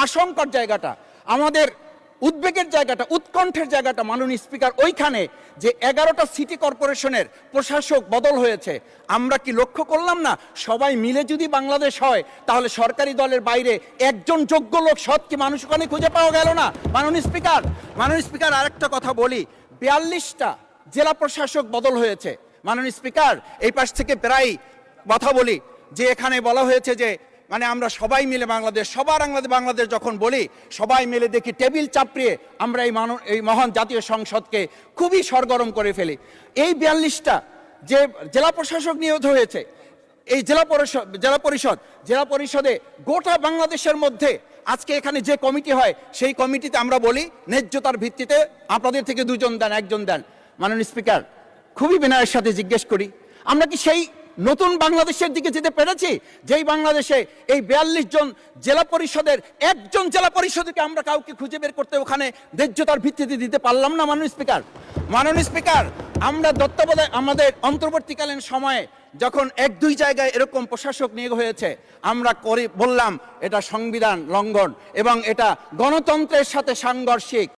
আশঙ্কার জায়গাটা, আমাদের উদ্বেগের জায়গাটা, উৎকণ্ঠের জায়গাটা মাননীয় স্পিকার ওইখানে যে 11টা সিটি কর্পোরেশনের প্রশাসক বদল হয়েছে। আমরা কি লক্ষ্য করলাম না সবাই মিলে যদি বাংলাদেশ হয় তাহলে সরকারি দলের বাইরে একজন যোগ্য লোক সৎ কি মানুষ ওখানে খুঁজে পাওয়া গেল না? মাননীয় স্পিকার আরেকটা কথা বলি, 42টা জেলা প্রশাসক বদল হয়েছে। মাননীয় স্পিকার এই পাশ থেকে প্রায় কথা বলি যে এখানে বলা হয়েছে যে মানে আমরা সবাই মিলে বাংলাদেশ, বাংলাদেশ যখন বলি সবাই মিলে দেখি টেবিল চাপড়িয়ে আমরা এই মহান জাতীয় সংসদকে খুবই সরগরম করে ফেলি। এই 42টা যে জেলা প্রশাসক নিয়োগ হয়েছে, এই জেলা পরিষদে গোটা বাংলাদেশের মধ্যে আজকে এখানে যে কমিটি হয় সেই কমিটিতে আমরা বলি ন্যায্যতার ভিত্তিতে আপনাদের থেকে 2 জন দেন, 1 জন দেন। মাননীয় স্পিকার খুবই বিনয়ের সাথে জিজ্ঞেস করি, আমরা কি সেই নতুন বাংলাদেশের দিকে যেতে পেরেছি যেই বাংলাদেশে এই 42 জন জেলা পরিষদের একজন জেলা পরিষদকে আমরা কাউকে খুঁজে বের করতে ওখানে ন্যায্যতার ভিত্তিতে দিতে পারলাম না? মাননীয় স্পিকার আমরা তত্ত্বাবধায়ক আমাদের অন্তর্বর্তীকালীন সময়ে যখন 1-2 জায়গায় এরকম প্রশাসক নিয়োগ হয়েছে আমরা বললাম এটা সংবিধান লঙ্ঘন এবং এটা গণতন্ত্রের সাথে সাংঘর্ষিক।